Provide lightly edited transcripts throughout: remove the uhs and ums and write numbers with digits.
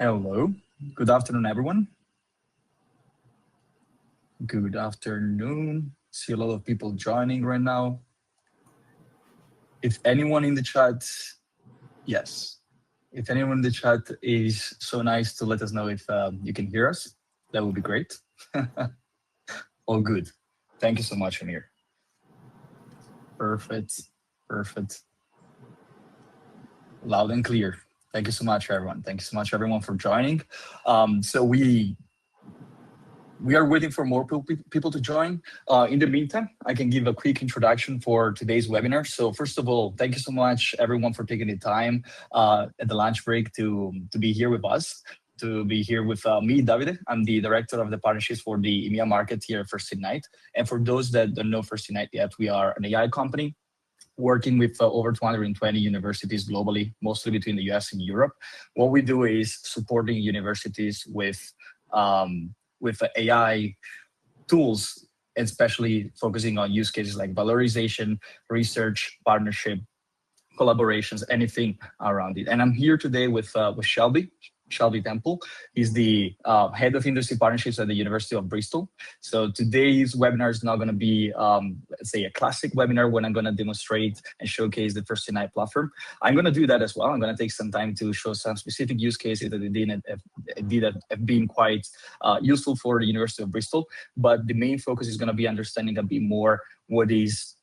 Hello. Good afternoon, everyone. Good afternoon. See a lot of people joining right now. If anyone in the chat, yes. If anyone in the chat is so nice to let us know if you can hear us, that would be great. All good. Thank you so much, Amir. Perfect. Perfect. Loud and clear. Thank you so much, everyone. Thank you so much, everyone, for joining. So we are waiting for more people to join. In the meantime, I can give a quick introduction for today's webinar. So first of all, thank you so much, everyone, for taking the time at the lunch break to be here with us, to be here with me, Davide. I'm the director of the partnerships for the EMEA market here at FirstIgnite. And for those that don't know FirstIgnite yet, we are an AI company working with over 220 universities globally, mostly between the US and Europe. What we do is supporting universities with AI tools, especially focusing on use cases like valorization, research, partnership, collaborations, anything around it. And I'm here today with Shelby Temple. He's the head of industry partnerships at the University of Bristol. So today's webinar is not going to be, let's say, a classic webinar when I'm going to demonstrate and showcase the FirstIgnite platform. I'm going to do that as well. I'm going to take some time to show some specific use cases that have been quite useful for the University of Bristol. But the main focus is going to be understanding a bit more what is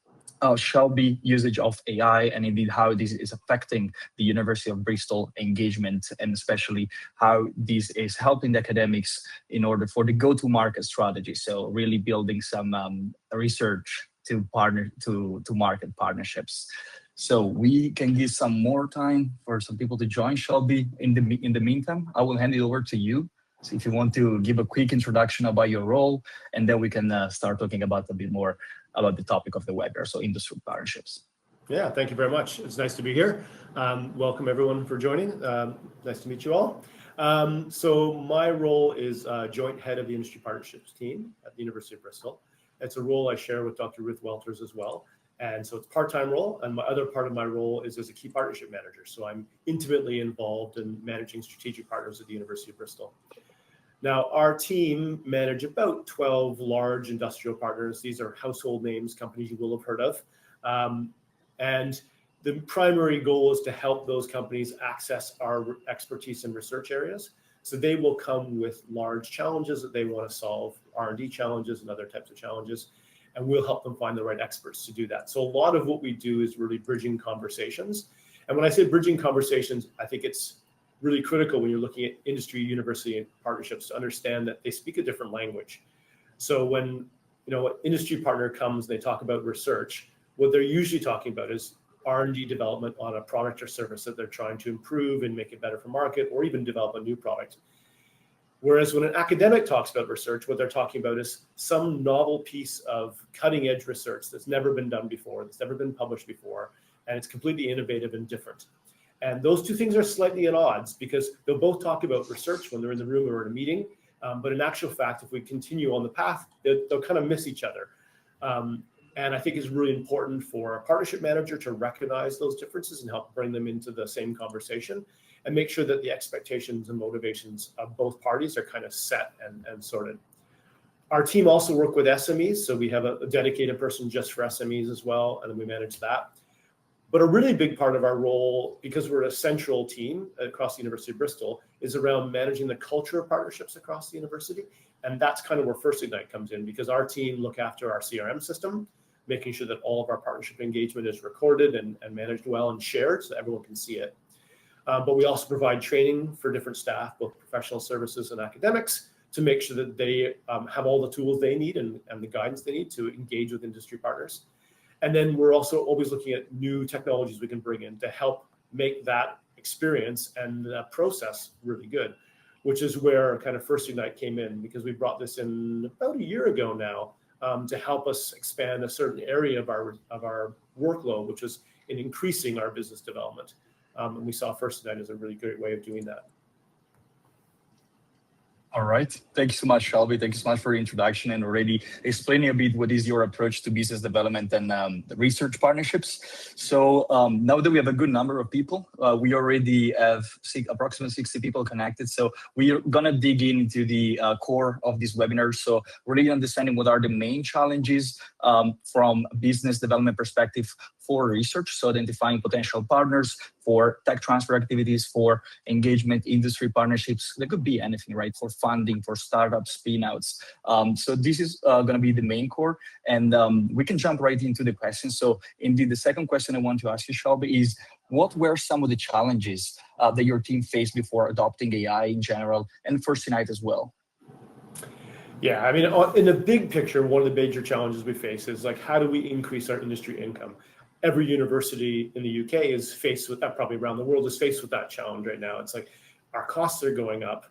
Shelby usage of AI, and indeed how this is affecting the University of Bristol engagement, and especially how this is helping the academics in order for the go-to-market strategy. So really building some research to market partnerships. So we can give some more time for some people to join. Shelby, in the meantime, I will hand it over to you. So if you want to give a quick introduction about your role, and then we can start talking about a bit more about the topic of the webinar, so industry partnerships. Yeah, thank you very much. It's nice to be here. Welcome everyone for joining. Nice to meet you all. So my role is joint head of the industry partnerships team at the University of Bristol. It's a role I share with Dr. Ruth Welters as well. And so it's a part-time role, and my other part of my role is as a key partnership manager. So I'm intimately involved in managing strategic partners at the University of Bristol. Now, our team manage about 12 large industrial partners. These are household names, companies you will have heard of. And the primary goal is to help those companies access our expertise in research areas. So they will come with large challenges that they want to solve, R&D challenges and other types of challenges, and we'll help them find the right experts to do that. So a lot of what we do is really bridging conversations. And when I say bridging conversations, I think it's really critical when you're looking at industry, university, and partnerships to understand that they speak a different language. So when an industry partner comes and they talk about research, what they're usually talking about is R&D development on a product or service that they're trying to improve and make it better for market, or even develop a new product. Whereas when an academic talks about research, what they're talking about is some novel piece of cutting edge research that's never been done before, that's never been published before, and it's completely innovative and different. And those two things are slightly at odds because they'll both talk about research when they're in the room or in a meeting. But in actual fact, if we continue on the path, they'll kind of miss each other. And I think it's really important for a partnership manager to recognize those differences and help bring them into the same conversation and make sure that the expectations and motivations of both parties are kind of set and sorted. Our team also work with SMEs. So we have a dedicated person just for SMEs as well, and then we manage that. But a really big part of our role, because we're a central team across the University of Bristol, is around managing the culture of partnerships across the university. And that's kind of where FirstIgnite comes in, because our team look after our CRM system, making sure that all of our partnership engagement is recorded and managed well and shared so that everyone can see it. But we also provide training for different staff, both professional services and academics, to make sure that they have all the tools they need and the guidance they need to engage with industry partners. And then we're also always looking at new technologies we can bring in to help make that experience and that process really good, which is where kind of FirstIgnite came in, because we brought this in about a year ago now to help us expand a certain area of our workload, which was in increasing our business development. And we saw FirstIgnite as a really great way of doing that. All right. Thank you so much, Shelby. Thank you so much for the introduction and already explaining a bit what is your approach to business development and the research partnerships. So now that we have a good number of people, we already have approximately 60 people connected. So we are going to dig into the core of this webinar. So really understanding what are the main challenges from a business development perspective for research. So identifying potential partners for tech transfer activities, for engagement, industry partnerships. There could be anything, right? For funding, for startups, spin-outs. So this is going to be the main core, and we can jump right into the questions. So indeed, the second question I want to ask you, Shelby, is what were some of the challenges that your team faced before adopting AI in general and FirstIgnite as well? Yeah, I mean, in the big picture, one of the major challenges we face is like, how do we increase our industry income? Every university in the UK is faced with that, probably around the world is faced with that challenge right now. It's like our costs are going up.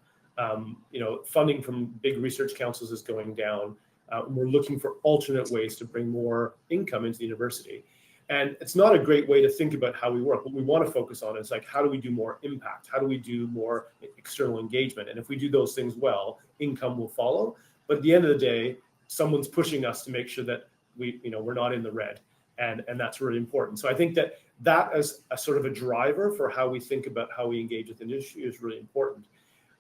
Funding from big research councils is going down. We're looking for alternate ways to bring more income into the university. And it's not a great way to think about how we work. What we want to focus on is like, how do we do more impact? How do we do more external engagement? And if we do those things well, income will follow. But at the end of the day, someone's pushing us to make sure that we're not in the red. And that's really important. So I think that as a sort of a driver for how we think about how we engage with industry is really important.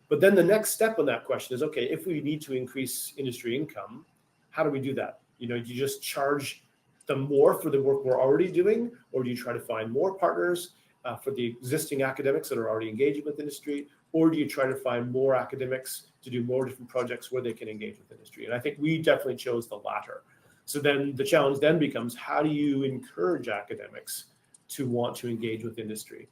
But then the next step on that question is, okay, if we need to increase industry income, how do we do that? Do you just charge them more for the work we're already doing, or do you try to find more partners for the existing academics that are already engaging with industry, or do you try to find more academics to do more different projects where they can engage with industry? And I think we definitely chose the latter. So then the challenge then becomes, how do you encourage academics to want to engage with industry?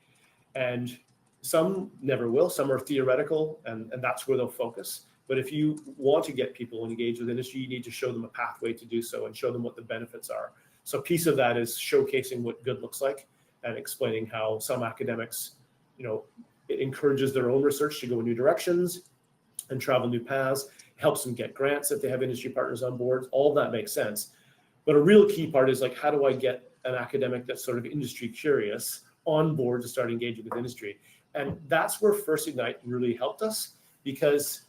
And some never will, some are theoretical, and that's where they'll focus. But if you want to get people engaged with industry, you need to show them a pathway to do so and show them what the benefits are. So a piece of that is showcasing what good looks like and explaining how some academics, it encourages their own research to go in new directions and travel new paths, helps them get grants if they have industry partners on board. All of that makes sense. But a real key part is like, how do I get an academic that's sort of industry curious on board to start engaging with industry? And that's where FirstIgnite really helped us, because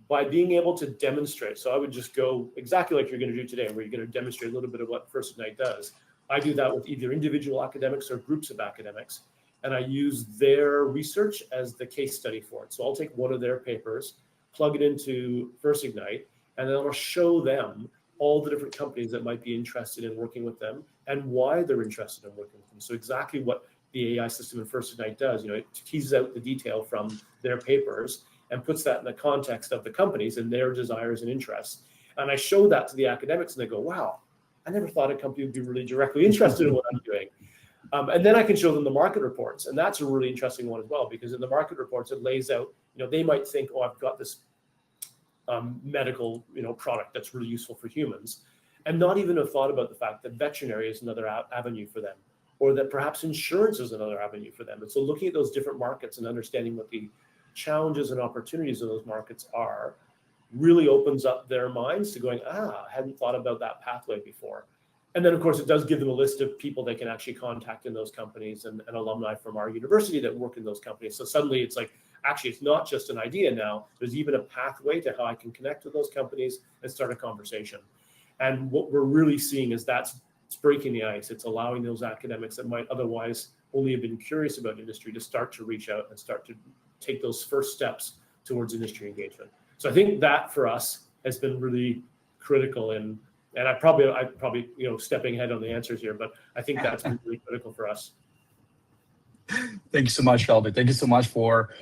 by being able to demonstrate, so I would just go exactly like you're going to do today, where you're going to demonstrate a little bit of what FirstIgnite does. I do that with either individual academics or groups of academics, and I use their research as the case study for it. So I'll take one of their papers, plug it into FirstIgnite, and then I'll show them all the different companies that might be interested in working with them and why they're interested in working with them. So exactly what the AI system in FirstIgnite does, it teases out the detail from their papers and puts that in the context of the companies and their desires and interests. And I show that to the academics and they go, wow, I never thought a company would be really directly interested in what I'm doing. And then I can show them the market reports. And that's a really interesting one as well, because in the market reports, it lays out, they might think, oh, I've got this medical, product that's really useful for humans, and not even have thought about the fact that veterinary is another avenue for them, or that perhaps insurance is another avenue for them. And so looking at those different markets and understanding what the challenges and opportunities of those markets are really opens up their minds to going, I hadn't thought about that pathway before. And then, of course, it does give them a list of people they can actually contact in those companies and alumni from our university that work in those companies. So suddenly it's like, actually, it's not just an idea now. There's even a pathway to how I can connect with those companies and start a conversation. And what we're really seeing is it's breaking the ice. It's allowing those academics that might otherwise only have been curious about industry to start to reach out and start to take those first steps towards industry engagement. So I think that for us has been really critical, and I probably stepping ahead on the answers here, but I think that's been really critical for us. Thank you so much, Shelby. Thank you so much for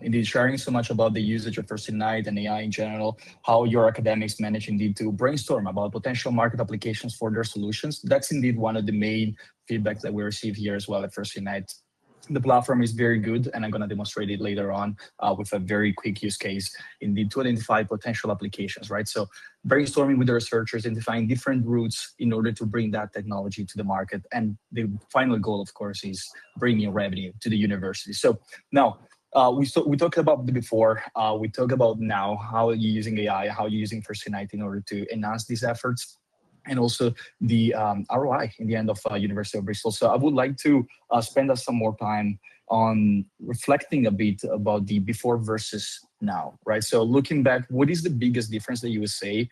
indeed sharing so much about the usage of FirstIgnite and AI in general, how your academics manage indeed to brainstorm about potential market applications for their solutions. That's indeed one of the main feedbacks that we receive here as well at FirstIgnite. The platform is very good, and I'm going to demonstrate it later on with a very quick use case, indeed, to identify potential applications, right? So brainstorming with the researchers, identifying different routes in order to bring that technology to the market. And the final goal, of course, is bringing revenue to the university. So now, we talked about before, we talk about now how you're using AI, how you're using FirstIgnite in order to enhance these efforts, and also the ROI in the end of University of Bristol. So I would like to spend some more time on reflecting a bit about the before versus now, right? So looking back, what is the biggest difference that you would say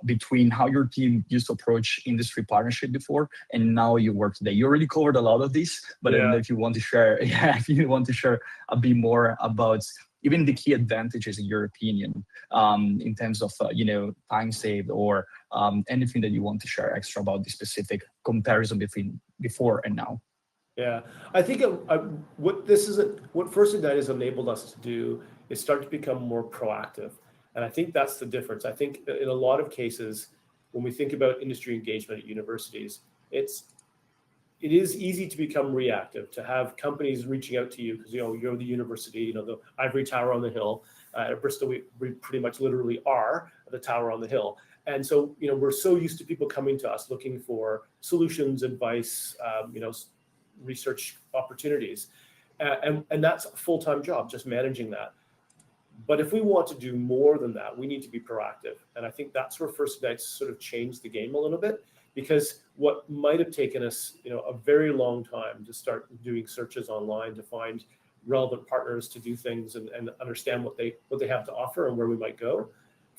between how your team used to approach industry partnership before and now you work today? You already covered a lot of this, but I don't know if you want to share, if you want to share a bit more about even the key advantages in your opinion, in terms of time saved or anything that you want to share extra about the specific comparison between before and now. Yeah, I think what FirstIgnite has enabled us to do is start to become more proactive, and I think that's the difference. I think in a lot of cases, when we think about industry engagement at universities, it is easy to become reactive, to have companies reaching out to you because you're the university, the ivory tower on the hill. At Bristol, we pretty much literally are the tower on the hill, and so we're so used to people coming to us looking for solutions, advice, research opportunities, and that's a full-time job, just managing that. But if we want to do more than that, we need to be proactive, and I think that's where FirstIgnite sort of changed the game a little bit, because what might have taken us a very long time to start doing searches online to find relevant partners to do things and understand what they have to offer and where we might go,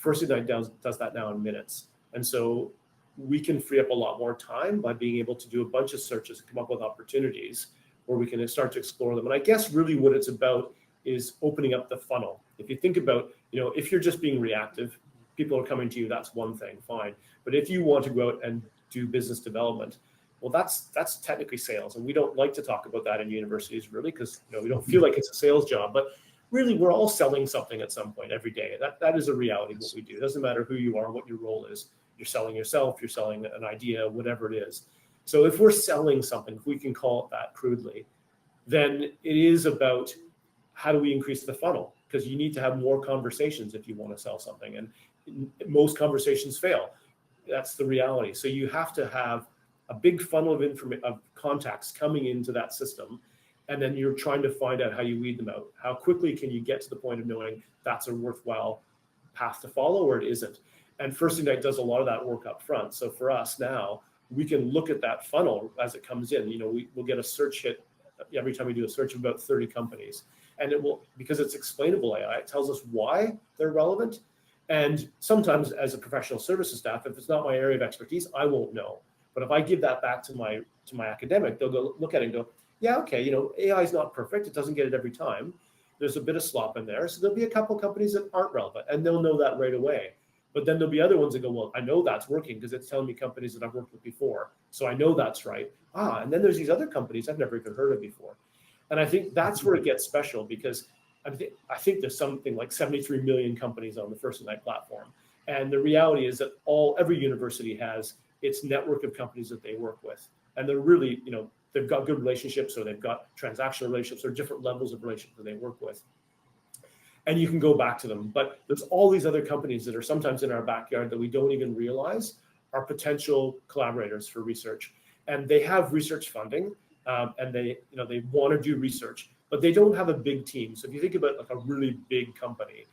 FirstIgnite does that now in minutes. And so we can free up a lot more time by being able to do a bunch of searches and come up with opportunities where we can start to explore them. And I guess really what it's about is opening up the funnel. If you think about, if you're just being reactive, people are coming to you, that's one thing, fine. But if you want to go out and do business development, well, that's technically sales. And we don't like to talk about that in universities really, because we don't feel like it's a sales job, but really we're all selling something at some point every day. That is a reality of what we do. It doesn't matter who you are, what your role is. You're selling yourself, you're selling an idea, whatever it is. So if we're selling something, if we can call it that crudely, then it is about how do we increase the funnel? Because you need to have more conversations if you want to sell something. And most conversations fail. That's the reality. So you have to have a big funnel of contacts coming into that system. And then you're trying to find out how you weed them out. How quickly can you get to the point of knowing that's a worthwhile path to follow or it isn't? And FirstIgnite does a lot of that work up front. So for us now, we can look at that funnel as it comes in. We'll get a search hit every time we do a search of about 30 companies. And it will, because it's explainable AI, it tells us why they're relevant. And sometimes as a professional services staff, if it's not my area of expertise, I won't know. But if I give that back to my academic, they'll go look at it and go, yeah, okay, AI is not perfect. It doesn't get it every time. There's a bit of slop in there. So there'll be a couple companies that aren't relevant and they'll know that right away. But then there'll be other ones that go, well, I know that's working because it's telling me companies that I've worked with before. So I know that's right. And then there's these other companies I've never even heard of before. And I think that's where it gets special because I think there's something like 73 million companies on the FirstIgnite platform. And the reality is that every university has its network of companies that they work with. And they're really, they've got good relationships or they've got transactional relationships or different levels of relationships that they work with. And you can go back to them. But there's all these other companies that are sometimes in our backyard that we don't even realize are potential collaborators for research. And they have research funding and they want to do research, but they don't have a big team. So if you think about like a really big company,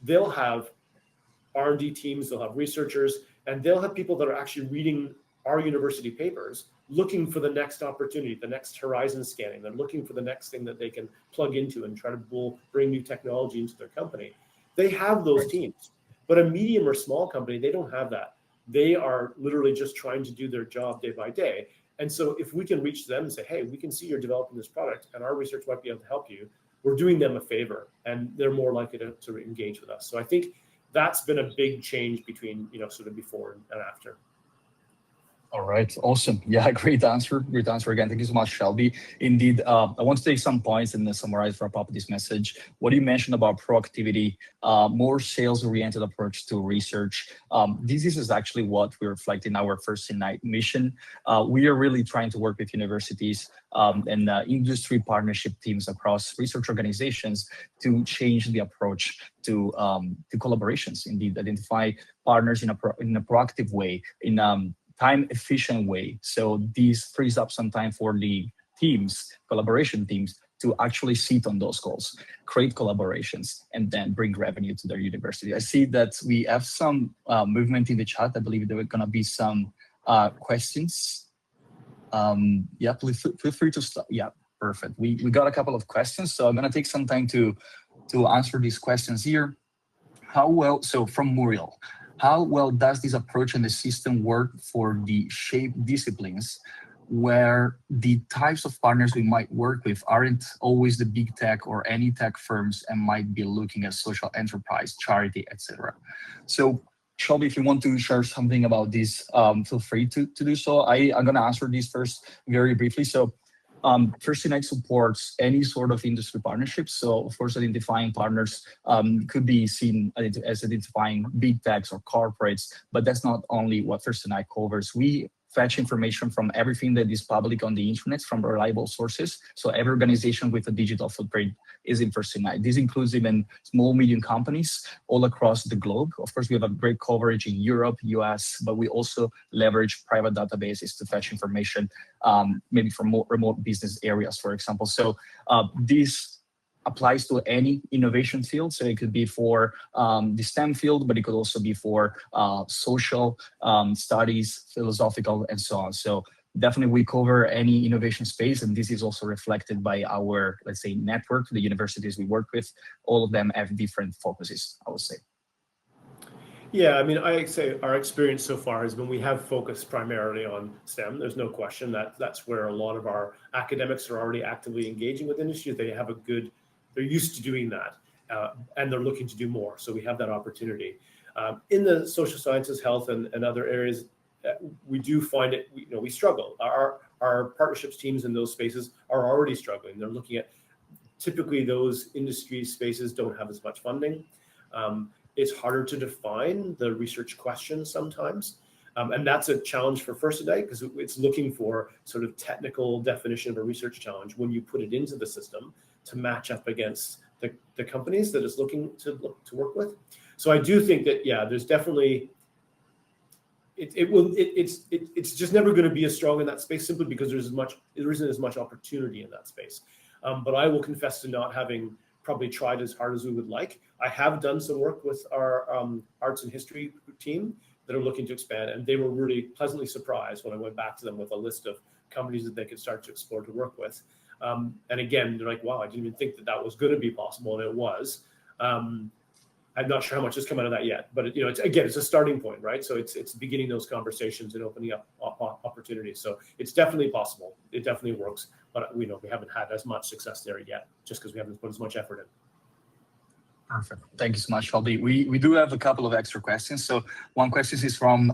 they'll have R&D teams, they'll have researchers, and they'll have people that are actually reading our university papers, looking for the next opportunity, the next horizon scanning. They're looking for the next thing that they can plug into and try to bring new technology into their company. They have those teams, but a medium or small company, they don't have that. They are literally just trying to do their job day by day. And so if we can reach them and say, hey, we can see you're developing this product and our research might be able to help you, we're doing them a favor and they're more likely to engage with us. So I think that's been a big change between, sort of before and after. All right, awesome. Yeah, great answer. Great answer again. Thank you so much, Shelby. Indeed, I want to take some points and then summarize, wrap up this message. What you mentioned about proactivity, more sales-oriented approach to research. This is actually what we reflect in our FirstIgnite mission. We are really trying to work with universities and industry partnership teams across research organizations to change the approach to collaborations. Indeed, identify partners in a proactive way, in time-efficient way. So this frees up some time for the teams, collaboration teams, to actually sit on those calls, create collaborations, and then bring revenue to their university. I see that we have some movement in the chat. I believe there are going to be some questions. Yeah, please feel free to start. Yeah, perfect. We got a couple of questions, so I'm going to take some time to to answer these questions here. So from Muriel, how well does this approach and the system work for the shape disciplines where the types of partners we might work with aren't always the big tech or any tech firms and might be looking at social enterprise, charity, etc. So Shelby, if you want to share something about this, feel free to do so. I'm going to answer this first very briefly. So FirstIgnite supports any sort of industry partnerships. So of course, identifying partners could be seen as identifying big techs or corporates, but that's not only what FirstIgnite covers. We fetch information from everything that is public on the internet from reliable sources. So every organization with a digital footprint is in FirstIgnite. This includes even small, medium companies all across the globe. Of course, we have a great coverage in Europe, US, but we also leverage private databases to fetch information, maybe from more remote business areas, for example. So this applies to any innovation field. So it could be for the STEM field, but it could also be for social studies, philosophical, and so on. So definitely we cover any innovation space, and this is also reflected by our, let's say, network, the universities we work with. All of them have different focuses, I would say. Yeah, I mean, I say our experience so far has been we have focused primarily on STEM. There's no question that that's where a lot of our academics are already actively engaging with industry. They're used to doing that, and they're looking to do more. So we have that opportunity. In the social sciences, health, and other areas, we do find it. We struggle. Our partnerships teams in those spaces are already struggling. They're looking at typically those industry spaces don't have as much funding. It's harder to define the research questions sometimes. And that's a challenge for FirstIgnite because it's looking for sort of technical definition of a research challenge when you put it into the system to match up against the companies that it's looking to work with. So I do think that, yeah, there's definitely, it's just never going to be as strong in that space simply because there isn't as much opportunity in that space. But I will confess to not having probably tried as hard as we would like. I have done some work with our arts and history team that are looking to expand, and they were really pleasantly surprised when I went back to them with a list of companies that they could start to explore to work with. And again, they're like, wow, I didn't even think that was going to be possible, and it was. I'm not sure how much has come out of that yet, but it's a starting point, right? So it's beginning those conversations and opening up opportunities. So it's definitely possible. It definitely works, but we haven't had as much success there yet, just because we haven't put as much effort in. Perfect. Thank you so much, Shelby. We do have a couple of extra questions. So one question is from,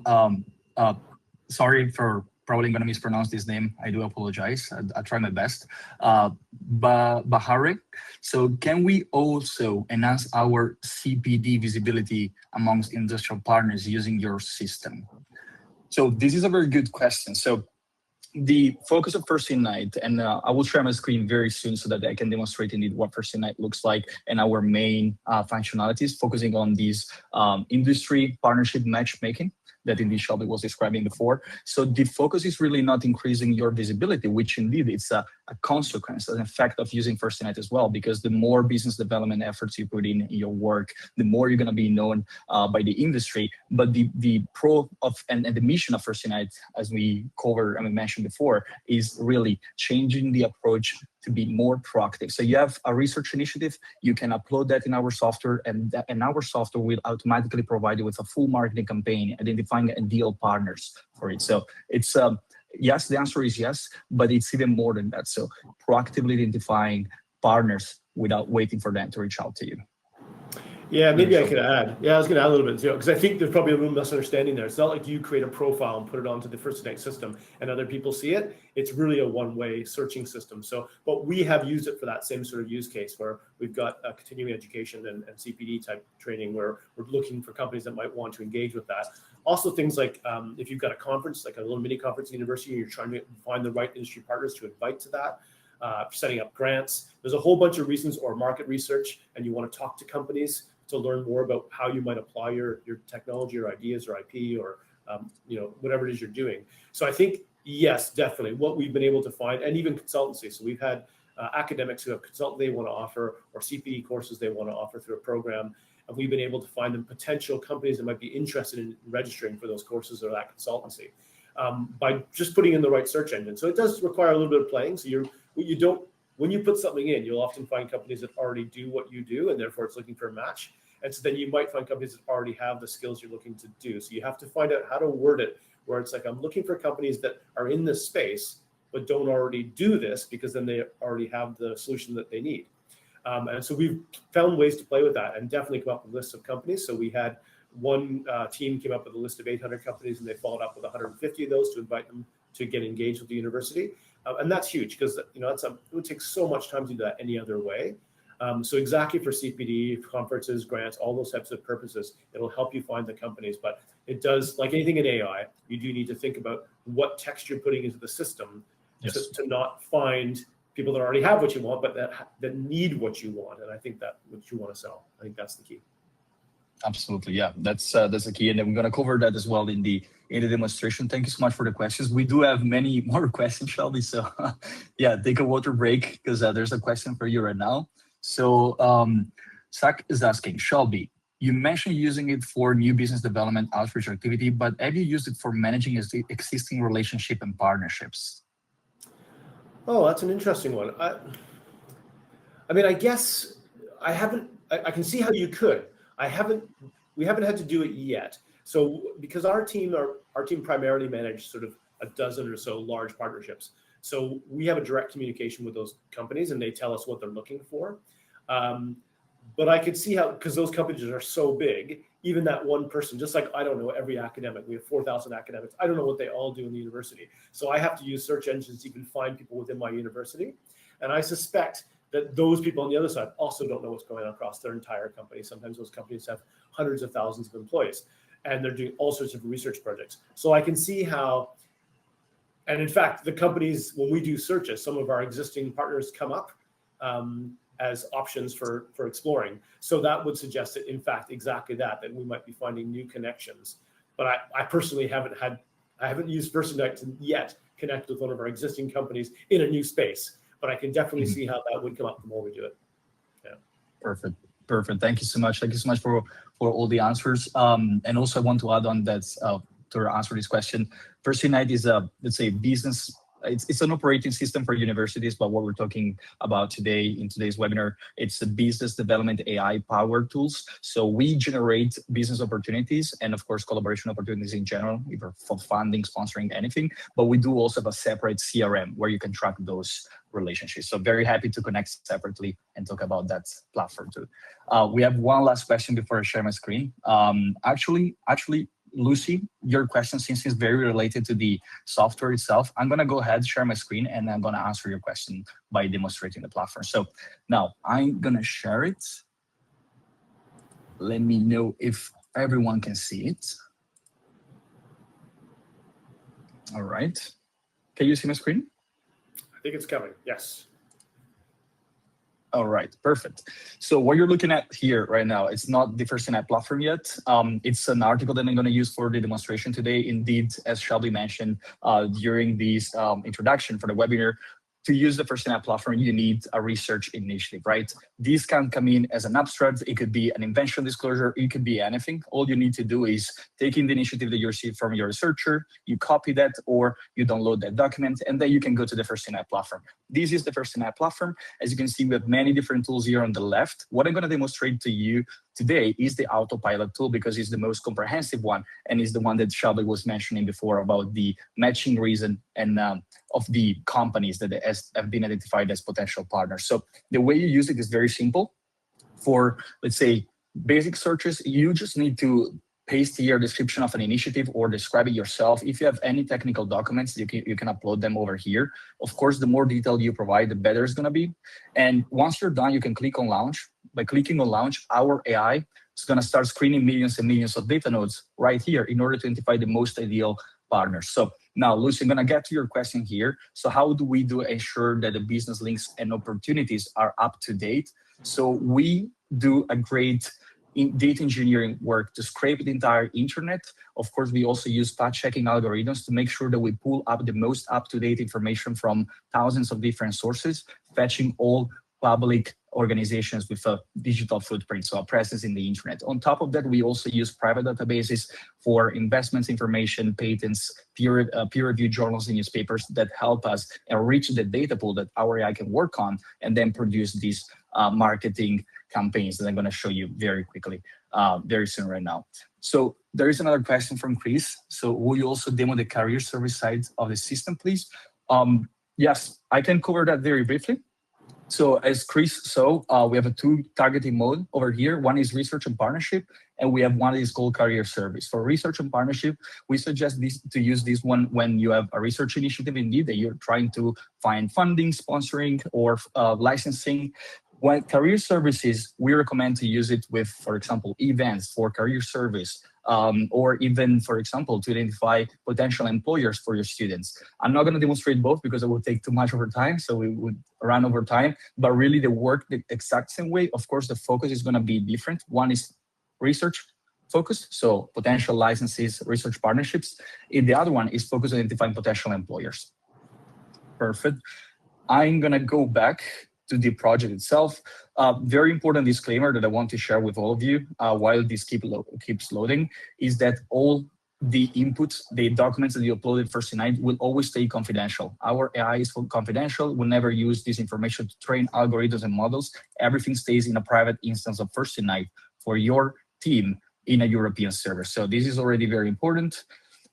sorry for probably going to mispronounce this name. I do apologize. I'll try my best. Bahare. So can we also enhance our CPD visibility amongst industrial partners using your system? So this is a very good question. So the focus of FirstIgnite, and I will share my screen very soon so that I can demonstrate indeed what FirstIgnite looks like and our main functionalities, focusing on these industry partnership matchmaking that indeed Shelby was describing before. So the focus is really not increasing your visibility, which indeed it's a consequence, an effect of using FirstIgnite as well, because the more business development efforts you put in your work, the more you're going to be known by the industry. But the pro of and the mission of FirstIgnite, as we covered and we mentioned before, is really changing the approach to be more proactive. So you have a research initiative, you can upload that in our software, and our software will automatically provide you with a full marketing campaign, identifying ideal partners for it. So it's yes, the answer is yes, but it's even more than that. So proactively identifying partners without waiting for them to reach out to you. Yeah, maybe I could add. Yeah, I was going to add a little bit too, because I think there's probably a little misunderstanding there. It's not like you create a profile and put it onto the FirstIgnite system and other people see it. It's really a one-way searching system. So, but we have used it for that same sort of use case where we've got a continuing education and CPD type training where we're looking for companies that might want to engage with that. Also things like if you've got a conference, like a little mini conference at the university, and you're trying to find the right industry partners to invite to that, setting up grants. There's a whole bunch of reasons, or market research, and you want to talk to companies to learn more about how you might apply your technology or ideas or IP or whatever it is you're doing. So I think, yes, definitely what we've been able to find, and even consultancy. So we've had academics who have consultant they want to offer or CPD courses they want to offer through a program. And we've been able to find them potential companies that might be interested in registering for those courses or that consultancy by just putting in the right search engine. So it does require a little bit of playing. So you don't when you put something in, you'll often find companies that already do what you do, and therefore it's looking for a match. And so then you might find companies that already have the skills you're looking to do. So you have to find out how to word it where it's like, I'm looking for companies that are in this space, but don't already do this, because then they already have the solution that they need. And so we've found ways to play with that and definitely come up with lists of companies. So we had one team came up with a list of 800 companies, and they followed up with 150 of those to invite them to get engaged with the university. And that's huge, because it would take so much time to do that any other way. So exactly for CPD, conferences, grants, all those types of purposes, it'll help you find the companies. But it does, like anything in AI, you do need to think about what text you're putting into the system to not find people that already have what you want, but that need what you want. And I think that what you want to sell, I think that's the key. Absolutely, yeah, that's the key, and then we're going to cover that as well in the demonstration. Thank you so much for the questions. We do have many more questions, Shelby. So yeah, take a water break, because there's a question for you right now. So Zach is asking, Shelby, you mentioned using it for new business development outreach activity, but have you used it for managing existing relationship and partnerships? Oh, that's an interesting one. I mean, I guess I haven't. I can see how you could. We haven't had to do it yet. So because our team primarily managed sort of a dozen or so large partnerships. So we have a direct communication with those companies, and they tell us what they're looking for. But I could see how, because those companies are so big, even that one person, just like, I don't know, every academic, we have 4,000 academics. I don't know what they all do in the university. So I have to use search engines to even find people within my university. And I suspect that those people on the other side also don't know what's going on across their entire company. Sometimes those companies have hundreds of thousands of employees, and they're doing all sorts of research projects. So I can see how, and in fact, the companies, when we do searches, some of our existing partners come up as options for exploring. So that would suggest that, in fact, exactly that we might be finding new connections. But I personally haven't used FirstIgnite to yet connect with one of our existing companies in a new space, but I can definitely see how that would come up the more we do it. Yeah. Perfect. Thank you so much. Thank you so much for all the answers. And also I want to add on that to answer this question. FirstIgnite is let's say business. It's an operating system for universities, but what we're talking about today in today's webinar, it's a business development AI powered tools. So we generate business opportunities and of course collaboration opportunities in general, either for funding, sponsoring, anything. But we do also have a separate CRM where you can track those relationships. So very happy to connect separately and talk about that platform too. We have one last question before I share my screen. Actually, Lucy, your question, since it's very related to the software itself, I'm going to go ahead, share my screen, and I'm going to answer your question by demonstrating the platform. So now I'm going to share it. Let me know if everyone can see it. All right. Can you see my screen? I think it's coming. Yes. All right, perfect. So what you're looking at here right now, it's not the FirstIgnite platform yet. It's an article that I'm going to use for the demonstration today. Indeed, as Shelby mentioned during this introduction for the webinar, to use the FirstIgnite platform, you need a research initiative, right? These can come in as an abstract. It could be an invention disclosure. It could be anything. All you need to do is take in the initiative that you received from your researcher, you copy that, or you download that document, and then you can go to the FirstIgnite platform. This is the FirstIgnite platform. As you can see, we have many different tools here on the left. What I'm going to demonstrate to you today is the autopilot tool, because it's the most comprehensive one, and is the one that Shelby was mentioning before about the matching reason and of the companies that have been identified as potential partners. So the way you use it is very simple. For, let's say, basic searches, you just need to paste here a description of an initiative or describe it yourself. If you have any technical documents, you can upload them over here. Of course, the more detail you provide, the better it's going to be. And once you're done, you can click on launch. By clicking on launch, our AI is going to start screening millions and millions of data nodes right here in order to identify the most ideal partners. So now, Lucy, I'm going to get to your question here. So how do we ensure that the business links and opportunities are up to date? So we do a great data engineering work to scrape the entire internet. Of course, we also use path checking algorithms to make sure that we pull up the most up-to-date information from thousands of different sources, fetching all public organizations with a digital footprint, so a presence in the internet. On top of that, we also use private databases for investments information, patents, peer-reviewed journals and newspapers that help us enrich the data pool that our AI can work on and then produce these marketing campaigns that I'm going to show you very quickly, very soon right now. So there is another question from Chris. So will you also demo the career service side of the system, please? Yes, I can cover that very briefly. So as Chris saw, we have a two targeting mode over here. One is research and partnership, and we have one that is called career service. For research and partnership, we suggest to use this one when you have a research initiative indeed that you're trying to find funding, sponsoring, or licensing. When career services, we recommend to use it with, for example, events for career service, or even, for example, to identify potential employers for your students. I'm not going to demonstrate both because it will take too much over time, so we would run over time, but really they work the exact same way. Of course, the focus is going to be different. One is research focused, so potential licenses, research partnerships. And the other one is focused on identifying potential employers. Perfect. I'm going to go back to the project itself. Very important disclaimer that I want to share with all of you while this keeps loading is that all the inputs, the documents that you uploaded FirstIgnite will always stay confidential. Our AI is confidential. We'll never use this information to train algorithms and models. Everything stays in a private instance of FirstIgnite for your team in a European server. So this is already very important.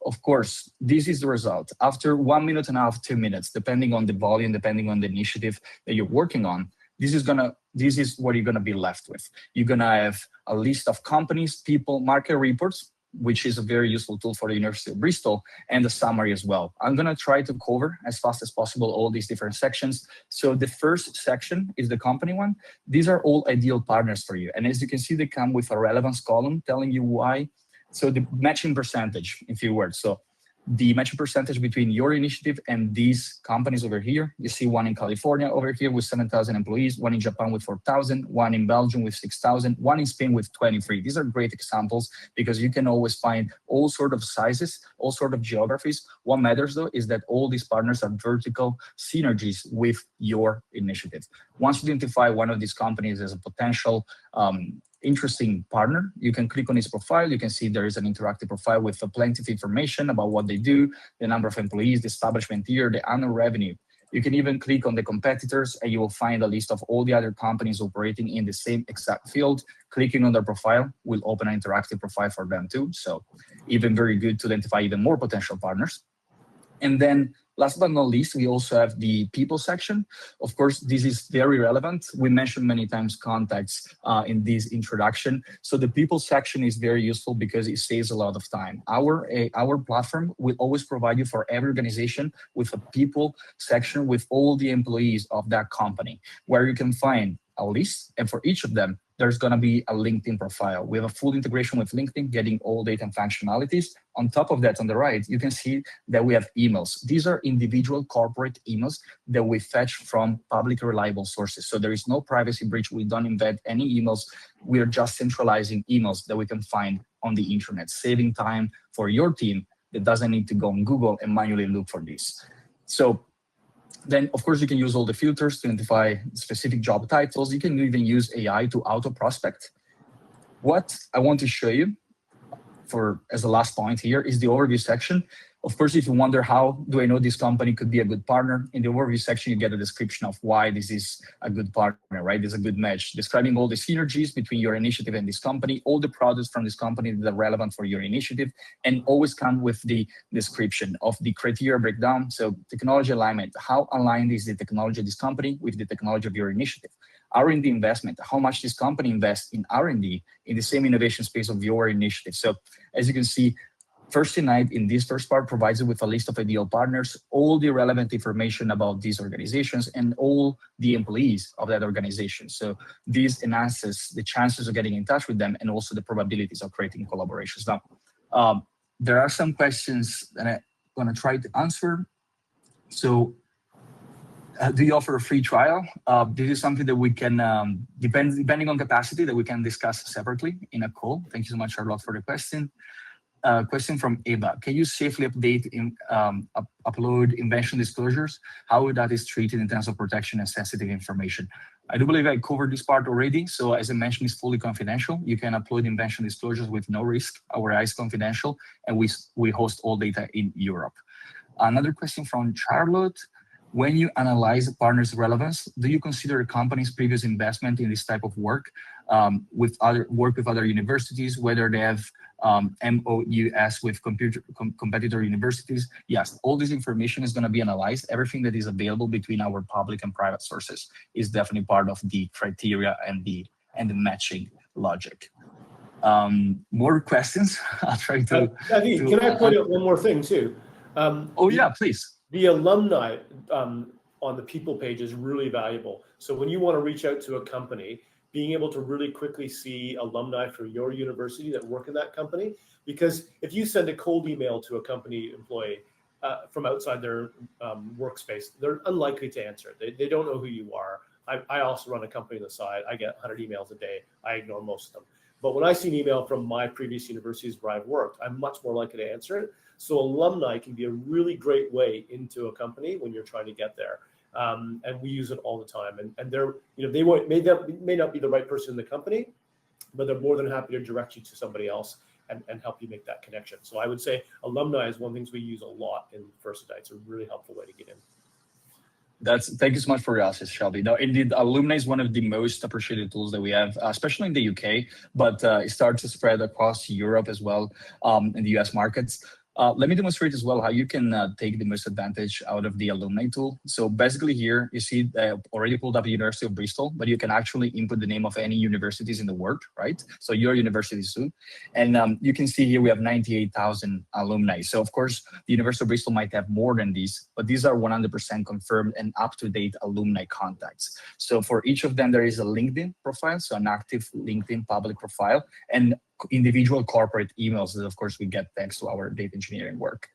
Of course, this is the result. After 1 minute and a half, 2 minutes, depending on the volume, depending on the initiative that you're working on, this is what you're gonna be left with. You're gonna have a list of companies, people, market reports, which is a very useful tool for the University of Bristol, and the summary as well. I'm gonna try to cover as fast as possible all these different sections. So the first section is the company one. These are all ideal partners for you. And as you can see, they come with a relevance column telling you why. So the matching percentage, in few words. So the matching percentage between your initiative and these companies over here. You see one in California over here with 7,000 employees, one in Japan with 4,000, one in Belgium with 6,000, one in Spain with 23. These are great examples because you can always find all sort of sizes, all sort of geographies. What matters though is that all these partners have vertical synergies with your initiative. Once you identify one of these companies as a potential interesting partner, you can click on his profile. You can see there is an interactive profile with plenty of information about what they do, the number of employees, the establishment year, the annual revenue. You can even click on the competitors and you will find a list of all the other companies operating in the same exact field. Clicking on their profile will open an interactive profile for them too. So even very good to identify even more potential partners. And then last but not least, we also have the people section. Of course, this is very relevant. We mentioned many times contacts in this introduction. So the people section is very useful because it saves a lot of time. Our platform will always provide you for every organization with a people section with all the employees of that company, where you can find a list, and for each of them, there's going to be a LinkedIn profile. We have a full integration with LinkedIn, getting all data and functionalities. On top of that, on the right, you can see that we have emails. These are individual corporate emails that we fetch from public reliable sources. So there is no privacy breach. We don't embed any emails. We are just centralizing emails that we can find on the internet, saving time for your team that doesn't need to go on Google and manually look for this. So then, of course, you can use all the filters to identify specific job titles. You can even use AI to auto-prospect. What I want to show you as a last point here is the overview section. Of course, if you wonder how do I know this company could be a good partner, in the overview section, you get a description of why this is a good partner, right? This is a good match, describing all the synergies between your initiative and this company, all the products from this company that are relevant for your initiative, and always come with the description of the criteria breakdown. So technology alignment, how aligned is the technology of this company with the technology of your initiative? R&D investment, how much this company invests in R&D in the same innovation space of your initiative. So as you can see, FirstIgnite in this first part provides you with a list of ideal partners, all the relevant information about these organizations and all the employees of that organization. So this enhances the chances of getting in touch with them and also the probabilities of creating collaborations. Now, there are some questions that I'm going to try to answer. So do you offer a free trial? This is something that we can, depending on capacity, that we can discuss separately in a call. Thank you so much, Charlotte, for the question. Question from Eva. Can you safely upload invention disclosure? How that is treated in terms of protection and sensitive information? I do believe I covered this part already. So as I mentioned, it's fully confidential. You can upload invention disclosures with no risk. Our AI is confidential, and we host all data in Europe. Another question from Charlotte. When you analyze a partner's relevance, do you consider a company's previous investment in this type of work with other universities, whether they have MOUs with competitor universities? Yes, all this information is going to be analyzed. Everything that is available between our public and private sources is definitely part of the criteria and the matching logic. More questions? I'll try to. David, can I point out one more thing too? Yeah, please. The alumni on the people page is really valuable. So when you want to reach out to a company, being able to really quickly see alumni from your university that work in that company, because if you send a cold email to a company employee from outside their workspace, they're unlikely to answer. They don't know who you are. I also run a company on the side. I get 100 emails a day. I ignore most of them. But when I see an email from my previous universities where I've worked, I'm much more likely to answer it. So alumni can be a really great way into a company when you're trying to get there. And we use it all the time. And they're, they may not be the right person in the company, but they're more than happy to direct you to somebody else and help you make that connection. So I would say alumni is one of the things we use a lot in FirstIgnite. It's a really helpful way to get in. Thank you so much for your assist, Shelby. Now, indeed, alumni is one of the most appreciated tools that we have, especially in the UK, but it starts to spread across Europe as well, in the US markets. Let me demonstrate as well how you can take the most advantage out of the alumni tool. So basically here, you see already pulled up the University of Bristol, but you can actually input the name of any universities in the world, right? So your university soon. And you can see here we have 98,000 alumni. So of course, the University of Bristol might have more than these, but these are 100% confirmed and up-to-date alumni contacts. So for each of them, there is a LinkedIn profile, so an active LinkedIn public profile, and individual corporate emails that of course we get thanks to our data engineering work.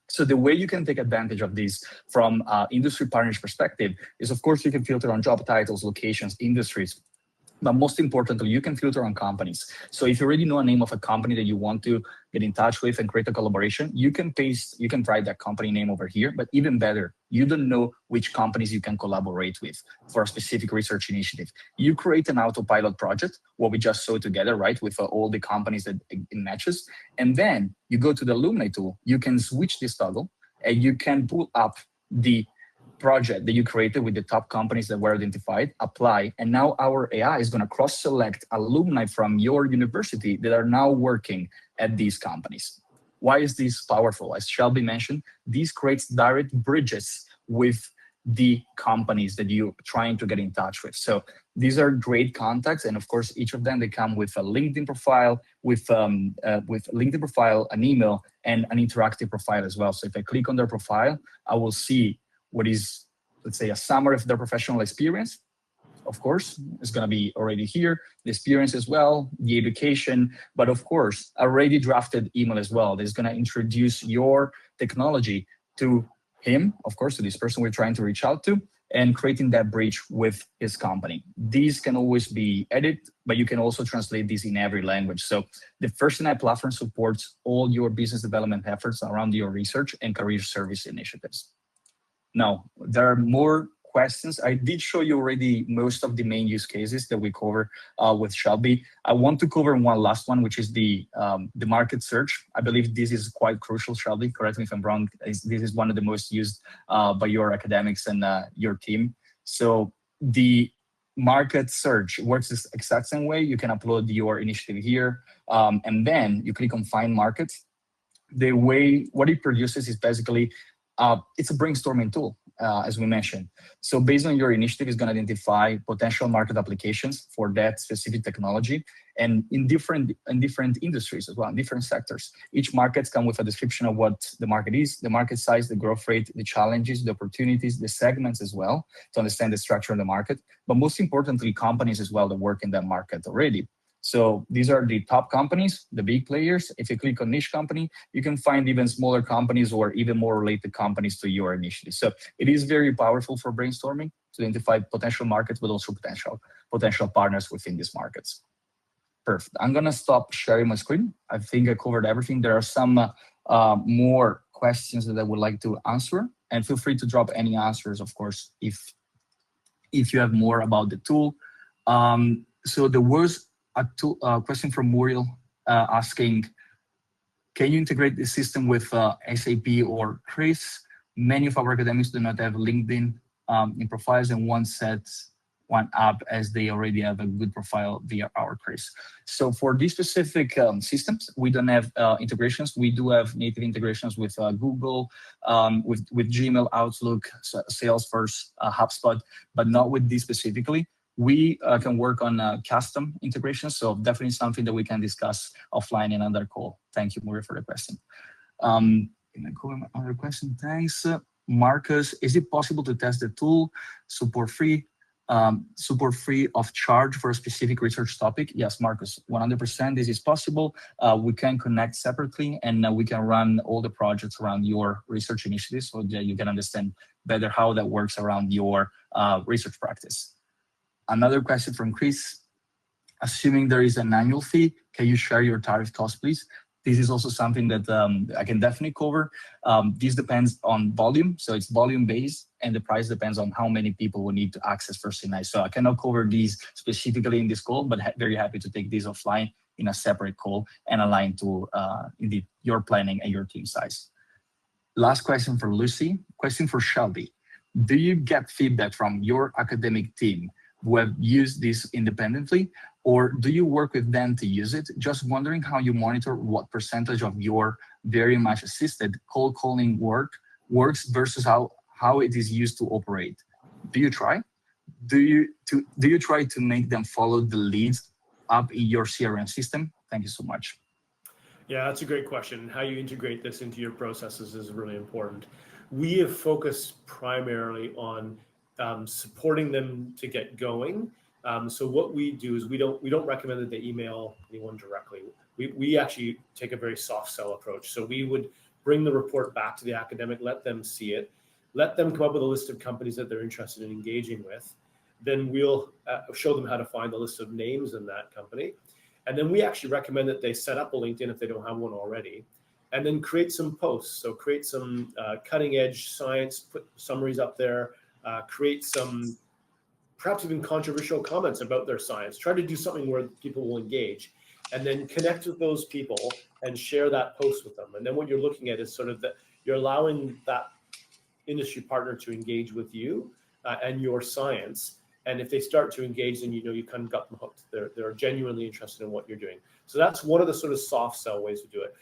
So the way you can take advantage of this from industry partners perspective is, of course, you can filter on job titles, locations, industries, but most importantly, you can filter on companies. So if you already know a name of a company that you want to get in touch with and create a collaboration, you can write that company name over here, but even better, you don't know which companies you can collaborate with for a specific research initiative. You create an autopilot project, what we just saw together, right, with all the companies that it matches, and then you go to the alumni tool, you can switch this toggle, and you can pull up the project that you created with the top companies that were identified, apply, and now our AI is going to cross-select alumni from your university that are now working at these companies. Why is this powerful? As Shelby mentioned, this creates direct bridges with the companies that you're trying to get in touch with. So these are great contacts, and of course, each of them, they come with a LinkedIn profile, with LinkedIn profile, an email, and an interactive profile as well. So if I click on their profile, I will see what is, let's say, a summary of their professional experience. Of course, it's going to be already here, the experience as well, the education, but of course, a already drafted email as well. That's going to introduce your technology to him, of course, to this person we're trying to reach out to, and creating that bridge with his company. These can always be edited, but you can also translate these in every language. So the FirstIgnite platform supports all your business development efforts around your research and career service initiatives. Now, there are more questions. I did show you already most of the main use cases that we cover with Shelby. I want to cover one last one, which is the market search. I believe this is quite crucial, Shelby. Correct me if I'm wrong. This is one of the most used by your academics and your team. So the market search works the exact same way. You can upload your initiative here, and then you click on Find Markets. The way what it produces is basically it's a brainstorming tool, as we mentioned. So based on your initiative, it's going to identify potential market applications for that specific technology, and in different industries as well, in different sectors. Each markets come with a description of what the market is, the market size, the growth rate, the challenges, the opportunities, the segments as well, to understand the structure of the market. But most importantly, companies as well that work in that market already. So these are the top companies, the big players. If you click on niche company, you can find even smaller companies or even more related companies to your initiative. So it is very powerful for brainstorming to identify potential markets, but also potential partners within these markets. Perfect. I'm going to stop sharing my screen. I think I covered everything. There are some more questions that I would like to answer, and feel free to drop any answers, of course, if if you have more about the tool. So there was a question from Muriel asking, can you integrate the system with SAP or Chris? Many of our academics do not have LinkedIn in profiles, and one sets one up as they already have a good profile via our Chris. So for these specific systems, we don't have integrations. We do have native integrations with Google, with Gmail, Outlook, Salesforce, HubSpot, but not with these specifically. We can work on custom integrations, so definitely something that we can discuss offline in another call. Thank you, Muri, for the question. Can I go on another question? Thanks. Marcus, is it possible to test the tool support free of charge for a specific research topic? Yes, Marcus, 100% this is possible. We can connect separately, and we can run all the projects around your research initiatives so that you can understand better how that works around your research practice. Another question from Chris. Assuming there is an annual fee, can you share your tariff cost, please? This is also something that I can definitely cover. This depends on volume, so it's volume based, and the price depends on how many people will need to access FirstIgnite. So I cannot cover these specifically in this call, but very happy to take this offline in a separate call and align to indeed your planning and your team size. Last question for Lucy. Question for Shelby. Do you get feedback from your academic team who have used this independently, or do you work with them to use it? Just wondering how you monitor what percentage of your very much assisted cold calling works versus how it is used to operate. Do you try? Do you try to make them follow the leads up in your CRM system? Thank you so much. Yeah, that's a great question. How you integrate this into your processes is really important. We have focused primarily on supporting them to get going. So what we do is we don't recommend that they email anyone directly. We actually take a very soft sell approach. So we would bring the report back to the academic, let them see it, let them come up with a list of companies that they're interested in engaging with. Then we'll show them how to find the list of names in that company. And then we actually recommend that they set up a LinkedIn if they don't have one already, and then create some posts. So create some cutting edge science, put summaries up there, create some perhaps even controversial comments about their science. Try to do something where people will engage, and then connect with those people and share that post with them. And then what you're looking at is sort of that you're allowing that industry partner to engage with you and your science. And if they start to engage, then you kind of got them hooked. They're genuinely interested in what you're doing. So that's one of the sort of soft sell ways to do it.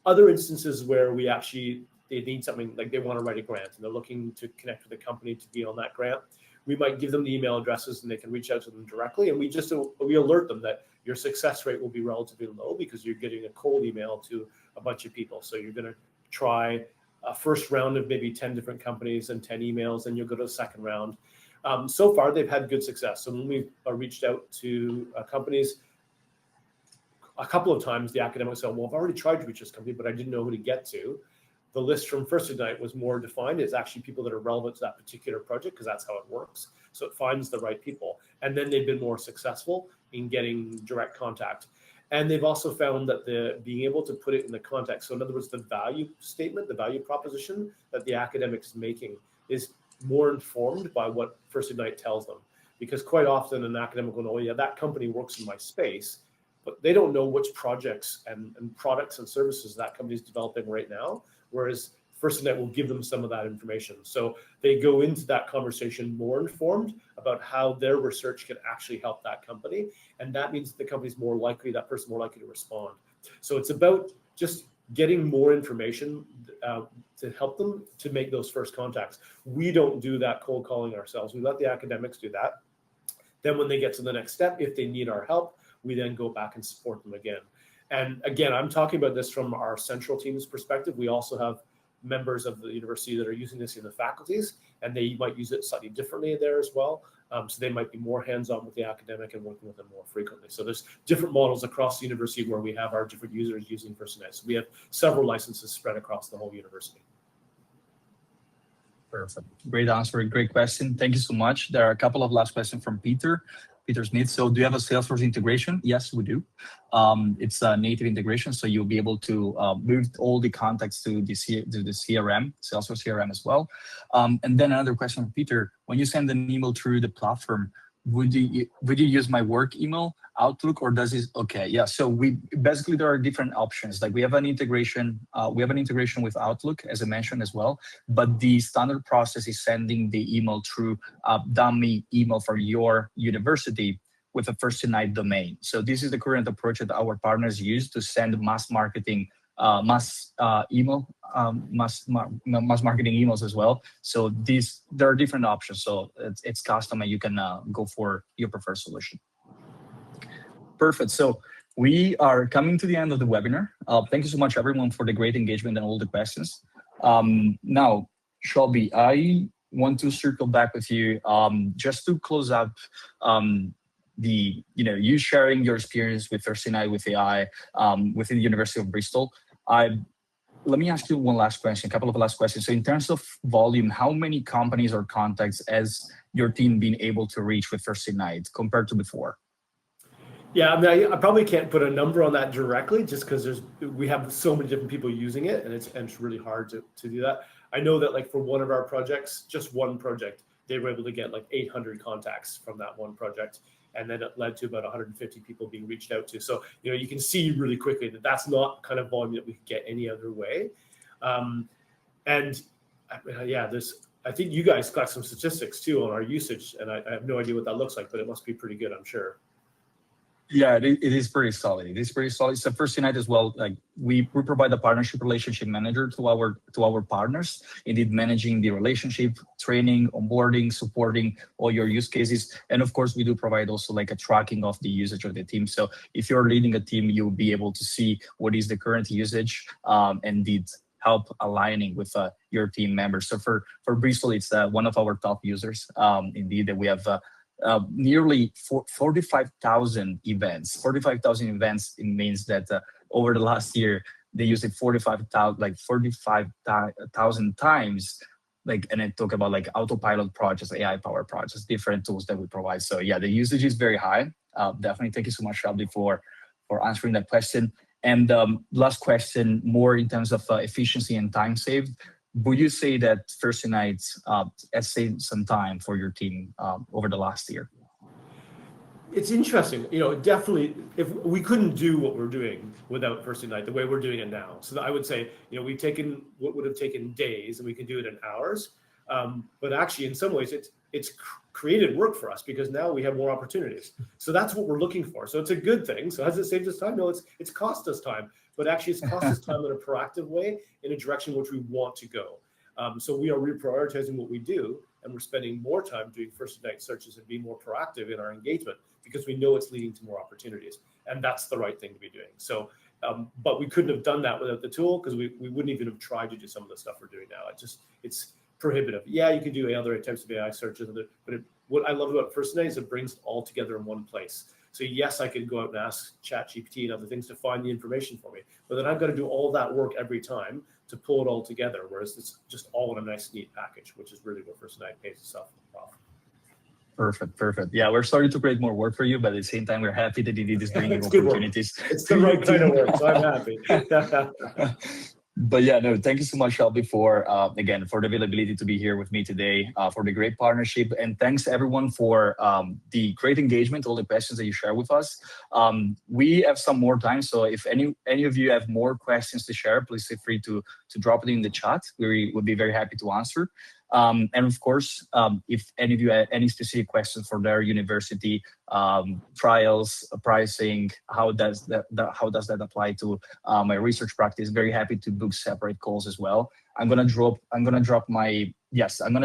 Other instances where they need something, like they want to write a grant and they're looking to connect with a company to be on that grant. We might give them the email addresses and they can reach out to them directly. And we alert them that your success rate will be relatively low because you're getting a cold email to a bunch of people. So you're going to try a first round of maybe 10 different companies and 10 emails, and you'll go to a second round. So far, they've had good success. So when we've reached out to companies, a couple of times the academics said, well, I've already tried to reach this company, but I didn't know who to get to. The list from FirstIgnite was more defined. It's actually people that are relevant to that particular project because that's how it works. So it finds the right people. And then they've been more successful in getting direct contact. And they've also found that being able to put it in the context. So in other words, the value statement, the value proposition that the academic is making is more informed by what FirstIgnite tells them. Because quite often an academic will know, oh yeah, that company works in my space, but they don't know which projects and products and services that company is developing right now. Whereas FirstIgnite will give them some of that information. So they go into that conversation more informed about how their research can actually help that company. And that means that the company's that person's more likely to respond. So it's about just getting more information to help them to make those first contacts. We don't do that cold calling ourselves. We let the academics do that. Then when they get to the next step, if they need our help, we then go back and support them again. And again, I'm talking about this from our central team's perspective. We also have members of the university that are using this in the faculties, and they might use it slightly differently there as well. So they might be more hands-on with the academic and working with them more frequently. So there's different models across the university where we have our different users using FirstIgnite. So we have several licenses spread across the whole university. Perfect. Great answer. Great question. Thank you so much. There are a couple of last questions from Peter Smith. So do you have a Salesforce integration? Yes, we do. It's a native integration, so you'll be able to move all the contacts to the CRM, Salesforce CRM as well. And then another question from Peter: when you send an email through the platform, would you use my work email, Outlook, or does it? Okay, yeah. So we basically, there are different options. Like we have an integration. We have an integration with Outlook, as I mentioned as well. But the standard process is sending the email through a dummy email for your university with a FirstIgnite domain. So this is the current approach that our partners use to send mass marketing, mass marketing emails as well. So there are different options. So it's custom, and you can go for your preferred solution. Perfect. So we are coming to the end of the webinar. Thank you so much, everyone, for the great engagement and all the questions. Now, Shelby, I want to circle back with you just to close up you sharing your experience with FirstIgnite, with AI, within the University of Bristol. Let me ask you one last question, a couple of last questions. So in terms of volume, how many companies or contacts has your team been able to reach with FirstIgnite compared to before? Yeah, I mean, I probably can't put a number on that directly, just because we have so many different people using it, and it's really hard to do that. I know that, like, for one of our projects, just one project, they were able to get like 800 contacts from that one project, and then it led to about 150 people being reached out to. So you can see really quickly that that's not kind of volume that we could get any other way. And yeah, I think you guys got some statistics too on our usage, and I have no idea what that looks like, but it must be pretty good, I'm sure. Yeah, it is pretty solid. It is pretty solid. So FirstIgnite as well, like we provide a partnership relationship manager to our partners, indeed managing the relationship, training, onboarding, supporting all your use cases. And of course, we do provide also like a tracking of the usage of the team. So if you're leading a team, you'll be able to see what is the current usage, and indeed help aligning with your team members. So for Bristol, it's one of our top users. Indeed, that we have nearly 45,000 events. 45,000 events, it means that over the last year they used it 45,000 times. And I talk about like autopilot projects, AI powered projects, different tools that we provide. So yeah, the usage is very high. Definitely, thank you so much, Shelby, for answering that question. And last question, more in terms of efficiency and time saved. Would you say that FirstIgnite has saved some time for your team over the last year? It's interesting, definitely. If we couldn't do what we're doing without FirstIgnite, the way we're doing it now. So I would say, we've taken what would have taken days, and we can do it in hours. But actually, in some ways, it's created work for us, because now we have more opportunities. So that's what we're looking for. So it's a good thing. So has it saved us time? No, it's cost us time. But actually, it's cost us time in a proactive way, in a direction which we want to go. So we are reprioritizing what we do, and we're spending more time doing FirstIgnite searches and being more proactive in our engagement, because we know it's leading to more opportunities, and that's the right thing to be doing. So, but we couldn't have done that without the tool, because we wouldn't even have tried to do some of the stuff we're doing now. It's prohibitive. Yeah, you can do other types of AI searches, but what I love about FirstIgnite is it brings it all together in one place. So yes, I could go out and ask ChatGPT and other things to find the information for me, but then I've got to do all that work every time to pull it all together, whereas it's just all in a nice, neat package, which is really what FirstIgnite pays itself off. Perfect. Yeah, we're starting to create more work for you, but at the same time, we're happy that it is bringing opportunities. It's the right kind of work, so I'm happy. But yeah, no, thank you so much, Shelby, for again, for the availability to be here with me today, for the great partnership. And thanks everyone for the great engagement, all the questions that you share with us. We have some more time. So if any of you have more questions to share, please feel free to drop it in the chat. We would be very happy to answer. And of course, if any of you have any specific questions for their university, trials, pricing, how does that apply to my research practice? Very happy to book separate calls as well. I'm gonna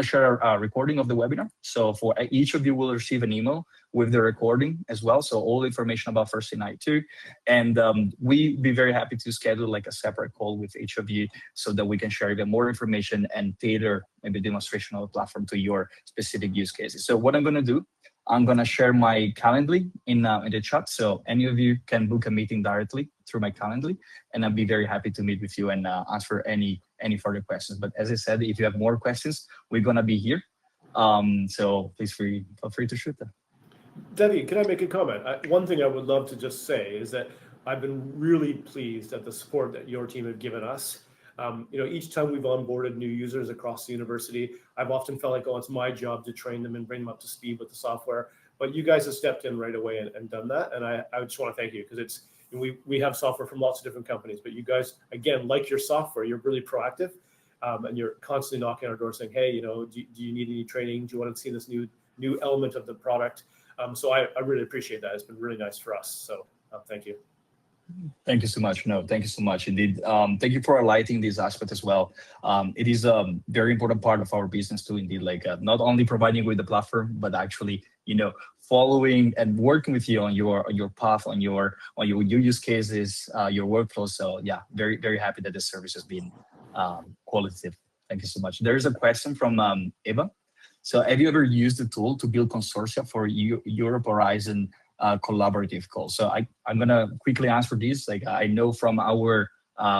share a recording of the webinar. So for each of you will receive an email with the recording as well. So all the information about FirstIgnite too. And we'd be very happy to schedule like a separate call with each of you, so that we can share even more information and tailor maybe demonstration of the platform to your specific use cases. So what I'm gonna do, I'm gonna share my Calendly in the chat, so any of you can book a meeting directly through my Calendly, and I'll be very happy to meet with you and answer any any further questions. But as I said, if you have more questions, we're gonna be here. So please feel free to shoot them. Debbie, can I make a comment? One thing I would love to just say is that I've been really pleased at the support that your team have given us. Each time we've onboarded new users across the university, I've often felt like, oh, it's my job to train them and bring them up to speed with the software. But you guys have stepped in right away and done that. And I just want to thank you, because we have software from lots of different companies, but you guys, again, like your software, you're really proactive, and you're constantly knocking on our door saying, hey, do you need any training? Do you want to see this new element of the product? So I really appreciate that. It's been really nice for us. So thank you. Thank you so much. No, thank you so much indeed. Thank you for highlighting this aspect as well. It is a very important part of our business too, indeed, like not only providing with the platform, but actually, following and working with you on your path, on your use cases, your workflow. So yeah, very, very happy that this service has been qualitative. Thank you so much. There's a question from Eva. So have you ever used the tool to build consortia for Europe Horizon collaborative calls? So I'm gonna quickly answer this. Like, I know from our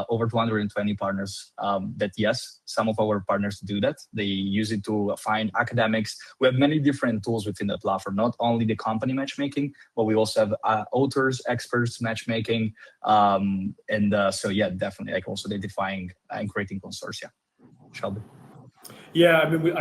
over 220 partners that yes, some of our partners do that. They use it to find academics. We have many different tools within the platform, not only the company matchmaking, but we also have authors, experts matchmaking. So yeah, definitely, like also identifying and creating consortia. Shelby. Yeah, I mean,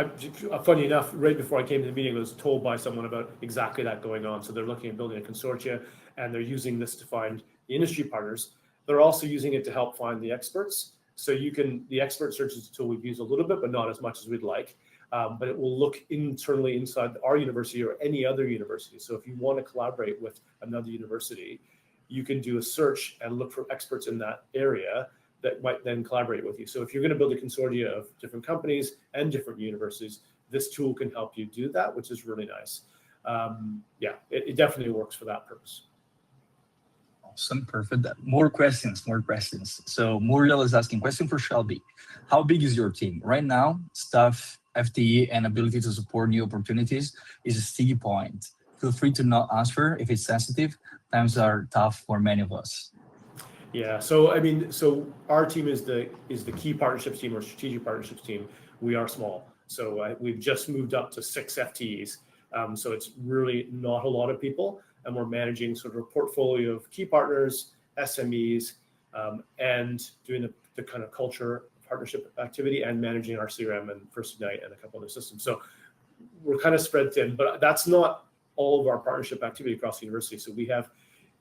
funny enough, right before I came to the meeting, I was told by someone about exactly that going on. So they're looking at building a consortia, and they're using this to find the industry partners. They're also using it to help find the experts. So the expert search is a tool we've used a little bit, but not as much as we'd like. But it will look internally inside our university or any other university. So if you want to collaborate with another university, you can do a search and look for experts in that area that might then collaborate with you. So if you're going to build a consortia of different companies and different universities, this tool can help you do that, which is really nice. Yeah, it definitely works for that purpose. Awesome, perfect. More questions. So Muriel is asking, question for Shelby. How big is your team? Right now, staff, FTE, and ability to support new opportunities is a sticky point. Feel free to not answer if it's sensitive. Times are tough for many of us. Yeah, so I mean, our team is the key partnerships team or strategic partnerships team. We are small, so we've just moved up to 6 FTEs. So it's really not a lot of people, and we're managing sort of a portfolio of key partners, SMEs, and doing the kind of culture partnership activity and managing our CRM and FirstIgnite and a couple other systems. So we're kind of spread thin, but that's not all of our partnership activity across the university. So we have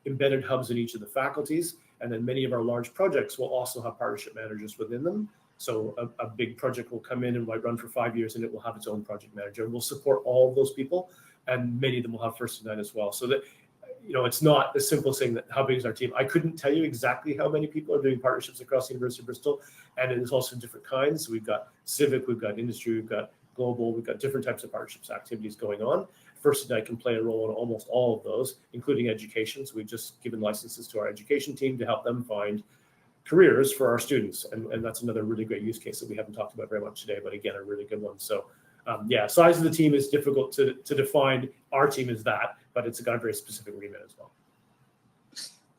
embedded hubs in each of the faculties, and then many of our large projects will also have partnership managers within them. So a big project will come in and might run for 5 years, and it will have its own project manager. We'll support all of those people, and many of them will have FirstIgnite as well. So that, it's not as simple as saying that how big is our team. I couldn't tell you exactly how many people are doing partnerships across the University of Bristol, and it's also different kinds. So we've got civic, we've got industry, we've got global, we've got different types of partnerships activities going on. FirstIgnite can play a role in almost all of those, including education. So we've just given licenses to our education team to help them find careers for our students. And that's another really great use case that we haven't talked about very much today, but again, a really good one. So yeah, size of the team is difficult to define. Our team is that, but it's got a very specific remit as well.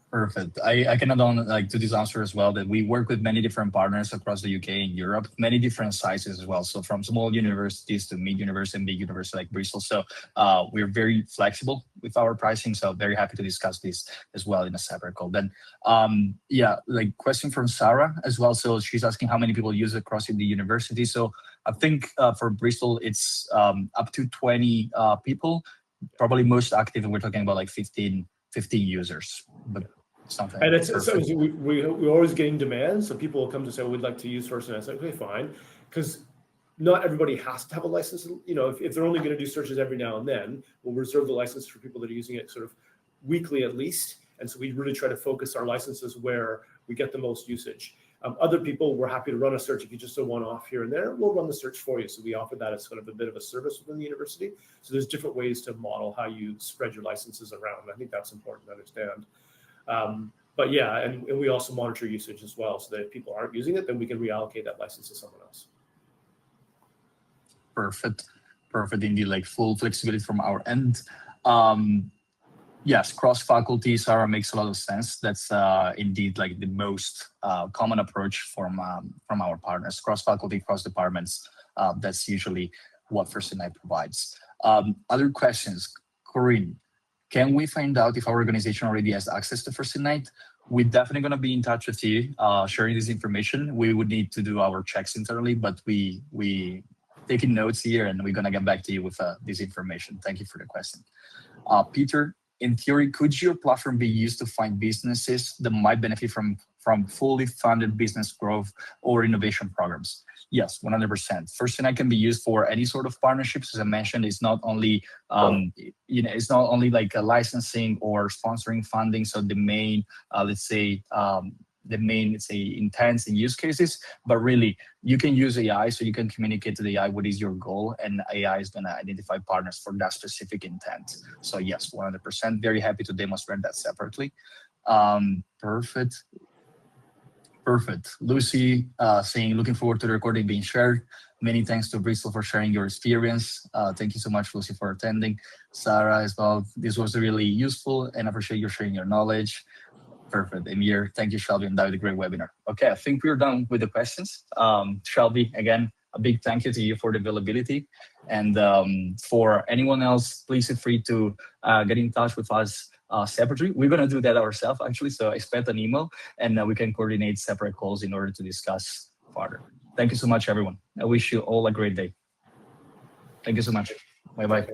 Perfect. I can add on to this answer as well that we work with many different partners across the UK and Europe, many different sizes as well. So from small universities to mid university and big university like Bristol. So we're very flexible with our pricing. So very happy to discuss this as well in a separate call. Then yeah, like question from Sarah as well. So she's asking how many people use it across the university. So I think for Bristol, it's up to 20 people, probably most active. And we're talking about like 15 users. But something. And it's we're always getting demand. So people will come to say, we'd like to use FirstIgnite. It's like, okay, fine. Because not everybody has to have a license. If they're only going to do searches every now and then, we'll reserve the license for people that are using it sort of weekly at least. And so we really try to focus our licenses where we get the most usage. Other people, we're happy to run a search. If you just do one-off here and there, we'll run the search for you. So we offer that as sort of a bit of a service within the university. So there's different ways to model how you spread your licenses around. I think that's important to understand. But yeah, and we also monitor usage as well, so that if people aren't using it, then we can reallocate that license to someone else. Perfect indeed, like full flexibility from our end. Yes, cross faculty, Sarah, makes a lot of sense. That's indeed like the most common approach from our partners. Cross faculty, cross departments. That's usually what FirstIgnite provides. Other questions, Corinne? Can we find out if our organization already has access to FirstIgnite? We're definitely going to be in touch with you, sharing this information. We would need to do our checks internally, but we taking notes here, and we're going to get back to you with this information. Thank you for the question. Peter, in theory, could your platform be used to find businesses that might benefit from fully funded business growth or innovation programs? Yes, 100%. FirstIgnite can be used for any sort of partnerships. As I mentioned, it's not only it's not only like a licensing or sponsoring funding. So the main, let's say intents and use cases, but really you can use AI, so you can communicate to the AI what is your goal, and AI is going to identify partners for that specific intent. So yes, 100%. Very happy to demonstrate that separately. Perfect. Lucy saying, looking forward to the recording being shared. Many thanks to Bristol for sharing your experience. Thank you so much, Lucy, for attending. Sarah as well. This was really useful, and I appreciate you sharing your knowledge. Perfect. Amir, thank you, Shelby, and that was a great webinar. Okay, I think we're done with the questions. Shelby, again, a big thank you to you for the availability. And for anyone else, please feel free to get in touch with us separately. We're going to do that ourselves, actually. So expect an email, and we can coordinate separate calls in order to discuss further. Thank you so much, everyone. I wish you all a great day. Thank you so much. Bye-bye.